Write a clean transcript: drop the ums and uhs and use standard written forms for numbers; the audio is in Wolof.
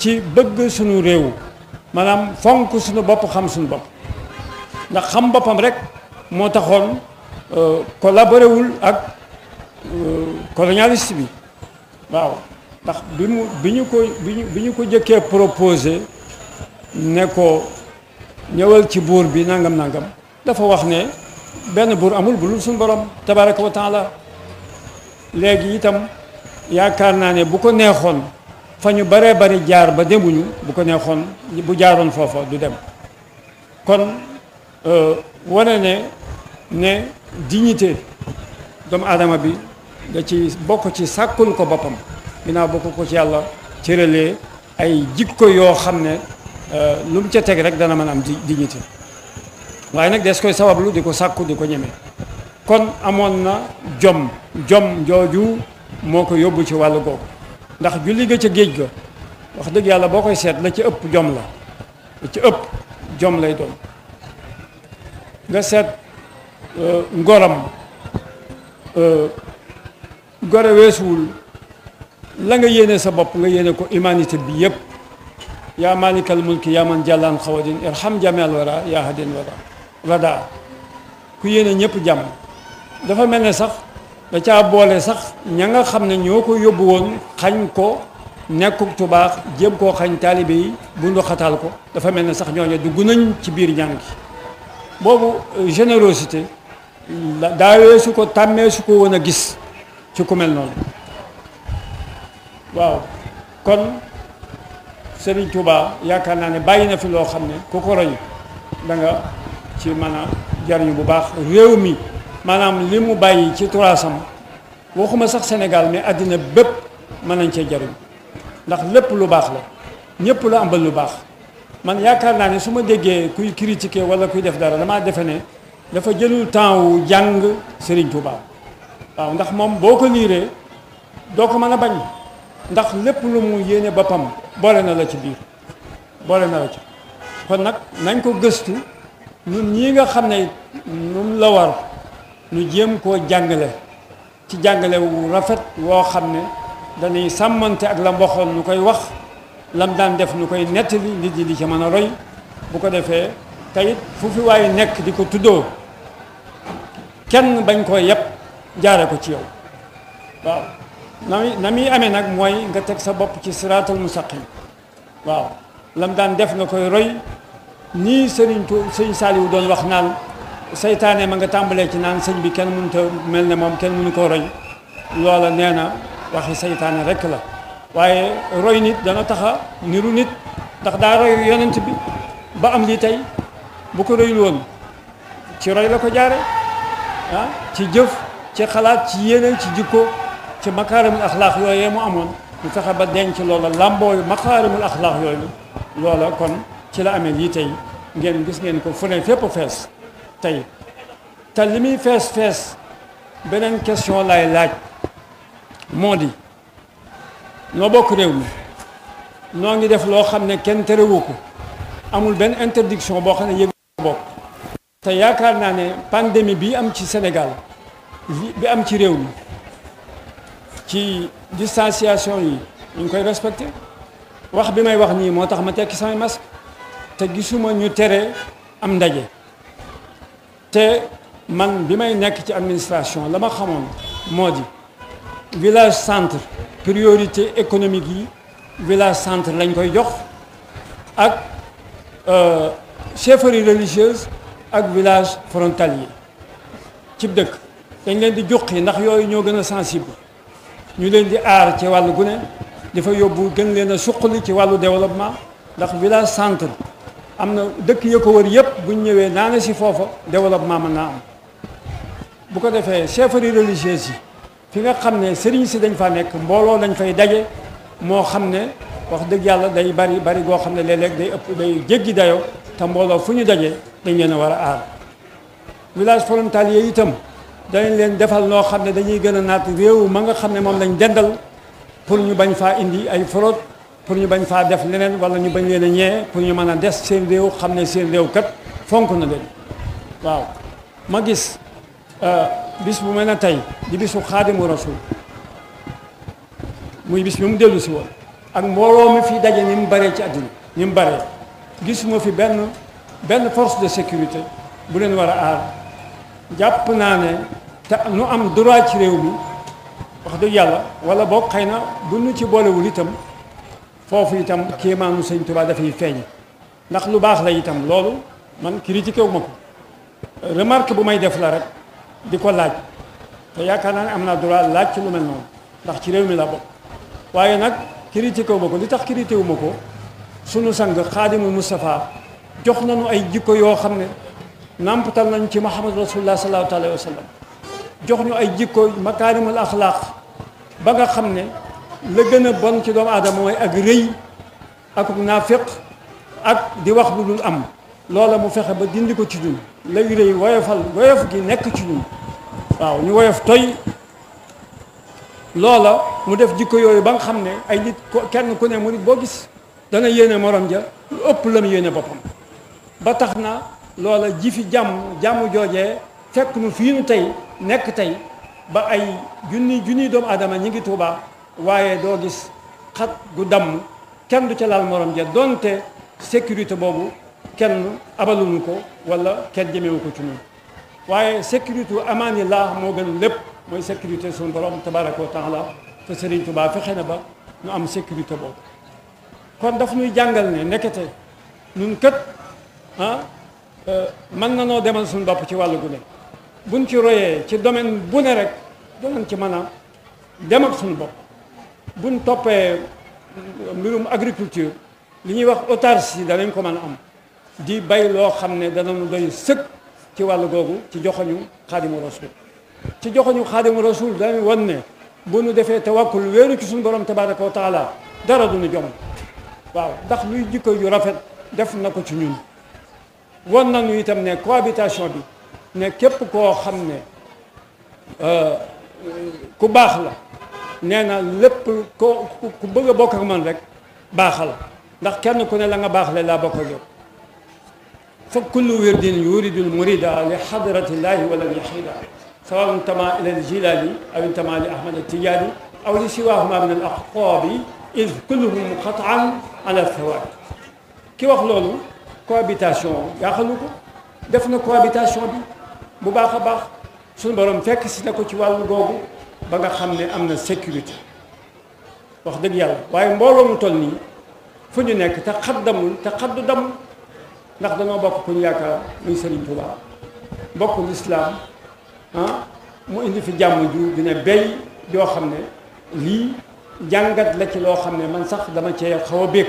ci bëgg suñu réew maanaam fonk suñu bopp xam suñu bopp ndax xam boppam rek moo taxoon collaboré wul ak colonialiste bi waaw ndax bi ñu ko jëkkee proposé ne ko ñëwal ci buur bi nangam nangam dafa wax ne benn buur amul bu dul suñu borom tabaraka wa taala léegi itam yaakaar naa ne bu ko neexoon fa ñu baree bari jaar ba demuñu bu ko neexoon bu jaaroon foofa du dem kon wane ne dignité doomu aadama bi da ci bokk ci sàkkul ko boppam ginnaaw bokk ko ci yàlla cëralee ay jikko yoo xam ne lu mu ca teg rek dana mën am dignité waaye nag des koy sabablu di ko sàkku di ko ñeme kon amoon na jom jooju moo ko yóbbu ci wàllu googu ndax julli ga ca géej ga wax dëgg yàlla boo koy seet la ci ëpp jom la ci ëpp jom lay doon nga seet ngoram gore weesuwul la nga yéene sa bopp nga yéene ko humanité bi yépp yaa malikal mulki yaa man jàllaan xawadin irham jamel wara yaa hadin wada ku yéene ñëpp jàmm dafa mel ne sax da caa boole sax ña nga xam ne ñoo ko yóbbu woon xañ ko nekkuk tubaax jéem koo xañ taalibe yi bundu xataal ko dafa mel ne sax ñooñu dugg nañ ci biir ñaan gi boobu générosité daawee su ko tàmmee su ko woon a gis ci ku mel noonu waaw kon Serigne Touba yaakaar naa ne bàyyi na fi loo xam ne ku ko roy da nga ci mën a jariñu bu baax réew mi maanaam li mu bàyyi ci turaasam waxuma sax Sénégal mais àddina bépp mën nañ cee jariñ ndax lépp lu baax la ñëpp la ambal lu baax man yaakaar naa ne su ma déggee kuy critiquer wala kuy def dara damaa defe ne dafa jëlul temps wu jàng Serigne Touba waaw ndax moom boo ko liiree doo ko mën a bañ ndax lépp lu mu yéene boppam boole na la ci biir boole na la ci kon nag nañ ko gëstu ñun ñii nga xam ne ñun la war ñu jéem koo jàngale ci jàngale wu rafet woo xam ne dañuy sàmmante ak la mboxoon ñu koy wax lam daan def ñu koy nettali nit ñi di ci mën a roy bu ko defee tayit fu fi waaye nekk di ko tuddoo kenn bañ koo yëpp jaare ko ci yow waaw na muy amee nag mooy nga teg sa bopp ci siraatal mustaqim waaw lam daan def nga koy roy nii sëñ Saaliwu doon wax naan seytaane ma nga tàmbalee ci naan sëñ bi kenn mënut a mel ne moom kenn mënu koo roy loola nee na waxi seytaane rekk la waaye roy nit dana taxa niru nit ndax daa roy yonent bi ba am lii tey bu ko royul woon ci roy la ko jaare ah ci jëf ci xalaat ci yéene ci jikko ci makaarimul axlaax yooyee mu amoon ñu fexe ba denc loola làmbooyu makaarimul axlaax yooyu loola kon ci la amee lii tey ngeen gis ngeen ko fu ne fépp fees tey te li muy fees beneen question lay laaj moo di noo bokk réew mi noo ngi def loo xam ne kenn terewu ko amul benn interdiction boo xam ne yëg bokk te yaakaar naa ne pandémie bi am ci Sénégal bi am ci réew mi ci distanciation yi ñu ngi koy respecté wax bi may wax nii moo tax ma tekki samay masque te gisuma ñu tere am ndaje te man bi may nekk ci administration la ma xamoon moo di village centre priorité économique yi village centre lañ koy jox ak chefferie religieuse ak village frontalier cib dëkk dañ leen di juqi ndax yooyu ñoo gën a sensible ñu leen di aar ci wàllu gune dafa yóbbu gën leen a suqali ci wàllu développement ndax village centre am na dëkk ya ko wër yëpp bu ñu ñëwee naana si foofa développement mën naa am bu ko defee chefferie religieuse yi fi nga xam ne sëriñ si dañ fa nekk mbooloo dañ fay daje moo xam ne wax dëgg yàlla day bari goo xam ne léeg-léeg day ëpp day jéggi dayoo te mbooloo fu ñu daje dañ leen a war a aar village frontalier itam dañ leen defal noo xam ne dañuy gën a naat réew ma nga xam ne moom lañ dendal pour ñu bañ faa indi ay fraude pour ñu bañ faa def leneen wala ñu bañ leen a ñee pour ñu mën a des seen réew xam ne seen réew kat fonk na leen waaw ma gis bis bu mel ne tey di bisu xaadimu rasul muy bis bi mu dellu si woon ak mbooloo mi fi daje ni mu baree ci àddina ni mu baree gisuma fi benn force de sécurité bu leen war a aar jàpp naa ne te nu am droit ci réew mi wax dëgg yàlla wala boog xëy na bu nu ci boolewul itam foofu itam kéemaanu sëñ Tuubaa dafay feeñ ndax lu baax la itam loolu man critiqué wu ma ko remarque bu may def la rek di ko laaj te yaakaar naa ne am naa droit laaj ci lu mel noonu ndax ci réew mi la bokk waaye nag critiqué wu ma ko li tax critiqué wu ma ko sunu sang xaadimul Moustapha jox nañu ay jikko yoo xam ne nàmpatal nañ ci Muhammad rasulullah sallallahu alayhi wa sallam jox ñu ay jikko makaarimul axlaaq ba nga xam ne la gën a bon ci doomu aadama mooy ak rëy ak naafiq ak di wax lu dul am loola mu fexe ba dindi ko ci ñun lay rëy woyof gi nekk ci ñun waaw ñu woyof toy loola mu def jikko yooyu ba nga xam ne ay nit kenn ku ne mu nit boo gis dana yéene morom ja lu ëpp la mu yéene boppam ba tax na loola ji fi jàmm joojee fekk nu fii nu tey nekk tey ba ay junni doomu aadama ñi ngi Tuubaa waaye doo gis xat gu damm kenn du ca laal morom ja donte sécurité boobu kenn abaluñu ko wala kenn jëmewu ko ci ñun waaye sécurité amaanillah moo gën lépp mooy sécurité suñu borom tabaraka wa taala te Serigne Touba fexe na ba ñu am sécurité boobu kon daf ñuy jàngal ne nekkete ñun kët mën na noo demal suñu bopp ci wàllu gu ne buñ ci royee ci domaine bu ne rek danañ ci mën a dem ak suñu bopp buñ toppee mbirum agriculture li ñuy wax autarcie danañ ko mën a am di bay loo xam ne danañu doy sëkk ci wàllu googu ci joxoñu xaadimu rasul ci joxoñu xaadimu rasul danañ won ne bu nu defee tawakkul wéeru ci suñu borom tabaraka wa taala dara duñu jom waaw ndax luy jikko yu rafet def na ko ci ñun won nañu itam ne cohabitation bi ne képp koo xam ne ku baax la nee na lépp ku bëgg a bokk ak man rek baaxal ndax kenn ku ne la nga baax le laa bokk ak yow fa kullu wirdin yuridul murida li hadratillahi wala yahida sawa intama ila al-jilani aw intama li ahmad at-tijani aw li siwahuma min al-aqtabi id kulluhum qat'an ala al-thawab ki wax loolu cohabitation yaaxalu ko def na cohabitation bi bu baax a baax suñu borom fekk si na ko ci wàllu googu ba nga xam ne am na sécurité wax dëgg yàlla waaye mbooloo mu toll nii fu ñu nekk te xaddamul te xaddu damul ndax dañoo bokk ku ñu yaakaar muy Serigne Touba bokk lislaam mu indi fi jàmm ju dina béy joo xam ne lii jàngat la ci loo xam ne man sax dama cee xaw a bég